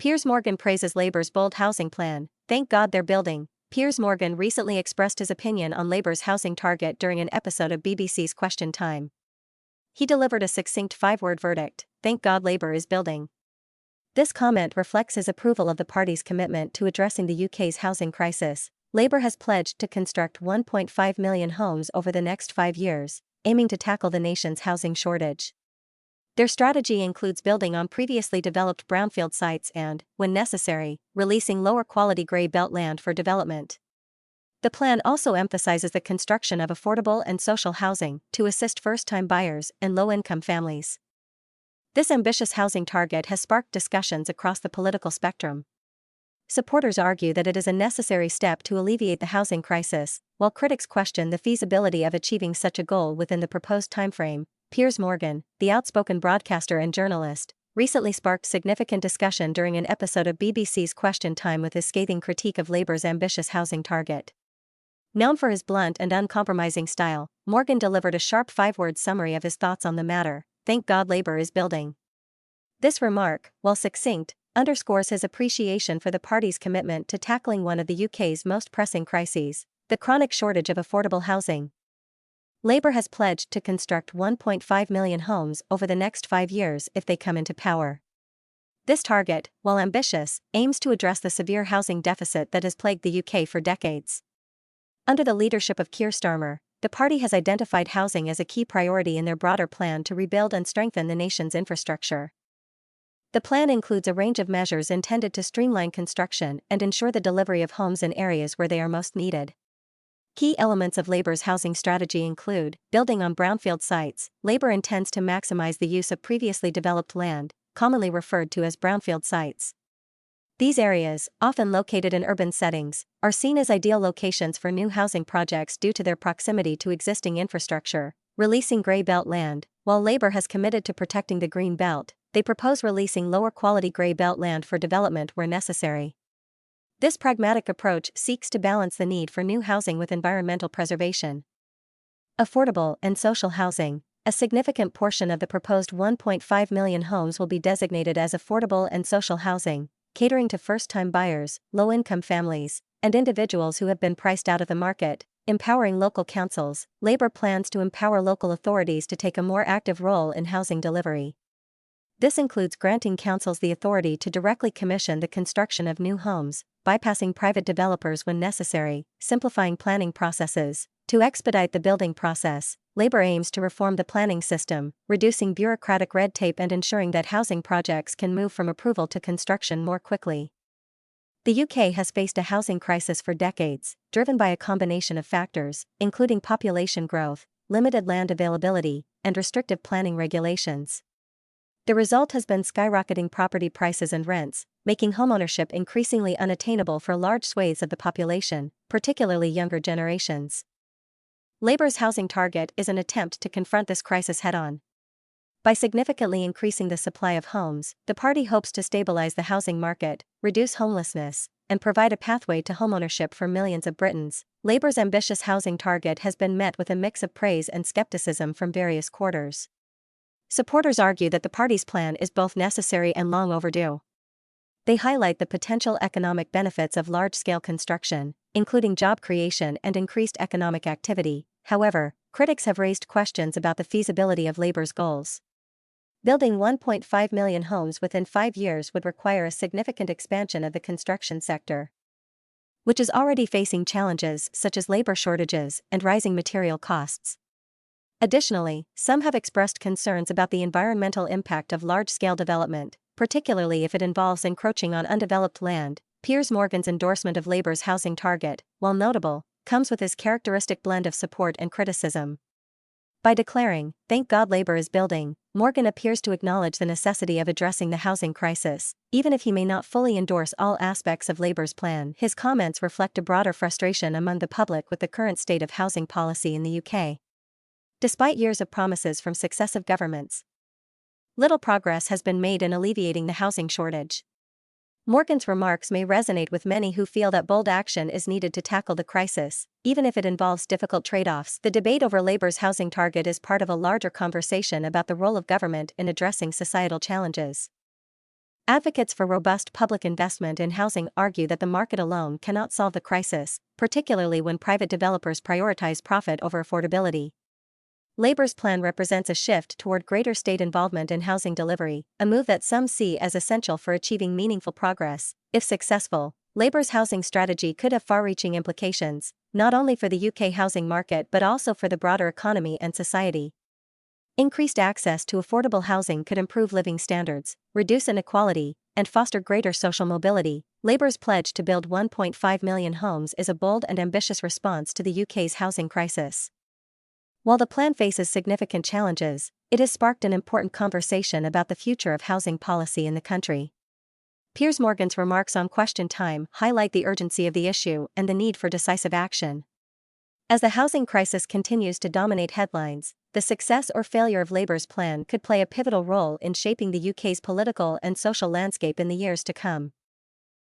Piers Morgan praises Labour's bold housing plan. Thank God they're building. Piers Morgan recently expressed his opinion on Labour's housing target during an episode of BBC's Question Time. He delivered a succinct 5-word verdict: "Thank God Labour is building." This comment reflects his approval of the party's commitment to addressing the UK's housing crisis. Labour has pledged to construct 1.5 million homes over the next 5 years, aiming to tackle the nation's housing shortage. Their strategy includes building on previously developed brownfield sites and, when necessary, releasing lower-quality grey belt land for development. The plan also emphasizes the construction of affordable and social housing to assist first-time buyers and low-income families. This ambitious housing target has sparked discussions across the political spectrum. Supporters argue that it is a necessary step to alleviate the housing crisis, while critics question the feasibility of achieving such a goal within the proposed timeframe. Piers Morgan, the outspoken broadcaster and journalist, recently sparked significant discussion during an episode of BBC's Question Time with his scathing critique of Labour's ambitious housing target. Known for his blunt and uncompromising style, Morgan delivered a sharp 5-word summary of his thoughts on the matter: "Thank God Labour is building." This remark, while succinct, underscores his appreciation for the party's commitment to tackling one of the UK's most pressing crises, the chronic shortage of affordable housing. Labour has pledged to construct 1.5 million homes over the next 5 years if they come into power. This target, while ambitious, aims to address the severe housing deficit that has plagued the UK for decades. Under the leadership of Keir Starmer, the party has identified housing as a key priority in their broader plan to rebuild and strengthen the nation's infrastructure. The plan includes a range of measures intended to streamline construction and ensure the delivery of homes in areas where they are most needed. Key elements of Labour's housing strategy include building on brownfield sites. Labour intends to maximize the use of previously developed land, commonly referred to as brownfield sites. These areas, often located in urban settings, are seen as ideal locations for new housing projects due to their proximity to existing infrastructure. Releasing grey belt land. While Labour has committed to protecting the green belt, they propose releasing lower-quality grey belt land for development where necessary. This pragmatic approach seeks to balance the need for new housing with environmental preservation. Affordable and social housing. A significant portion of the proposed 1.5 million homes will be designated as affordable and social housing, catering to first-time buyers, low-income families, and individuals who have been priced out of the market. Empowering local councils. Labour plans to empower local authorities to take a more active role in housing delivery. This includes granting councils the authority to directly commission the construction of new homes, bypassing private developers when necessary, simplifying planning processes. To expedite the building process, Labour aims to reform the planning system, reducing bureaucratic red tape and ensuring that housing projects can move from approval to construction more quickly. The UK has faced a housing crisis for decades, driven by a combination of factors, including population growth, limited land availability, and restrictive planning regulations. The result has been skyrocketing property prices and rents, making homeownership increasingly unattainable for large swathes of the population, particularly younger generations. Labour's housing target is an attempt to confront this crisis head-on. By significantly increasing the supply of homes, the party hopes to stabilize the housing market, reduce homelessness, and provide a pathway to homeownership for millions of Britons. Labour's ambitious housing target has been met with a mix of praise and skepticism from various quarters. Supporters argue that the party's plan is both necessary and long overdue. They highlight the potential economic benefits of large-scale construction, including job creation and increased economic activity. However, critics have raised questions about the feasibility of Labour's goals. Building 1.5 million homes within 5 years would require a significant expansion of the construction sector, which is already facing challenges such as labor shortages and rising material costs. Additionally, some have expressed concerns about the environmental impact of large-scale development, particularly if it involves encroaching on undeveloped land. Piers Morgan's endorsement of Labour's housing target, while notable, comes with his characteristic blend of support and criticism. By declaring, "Thank God Labour is building," Morgan appears to acknowledge the necessity of addressing the housing crisis. Even if he may not fully endorse all aspects of Labour's plan, his comments reflect a broader frustration among the public with the current state of housing policy in the UK. Despite years of promises from successive governments, little progress has been made in alleviating the housing shortage. Morgan's remarks may resonate with many who feel that bold action is needed to tackle the crisis, even if it involves difficult trade-offs. The debate over Labour's housing target is part of a larger conversation about the role of government in addressing societal challenges. Advocates for robust public investment in housing argue that the market alone cannot solve the crisis, particularly when private developers prioritize profit over affordability. Labor's plan represents a shift toward greater state involvement in housing delivery, a move that some see as essential for achieving meaningful progress. If successful, Labor's housing strategy could have far-reaching implications, not only for the UK housing market but also for the broader economy and society. Increased access to affordable housing could improve living standards, reduce inequality, and foster greater social mobility. Labor's pledge to build 1.5 million homes is a bold and ambitious response to the UK's housing crisis. While the plan faces significant challenges, it has sparked an important conversation about the future of housing policy in the country. Piers Morgan's remarks on Question Time highlight the urgency of the issue and the need for decisive action. As the housing crisis continues to dominate headlines, the success or failure of Labor's plan could play a pivotal role in shaping the UK's political and social landscape in the years to come.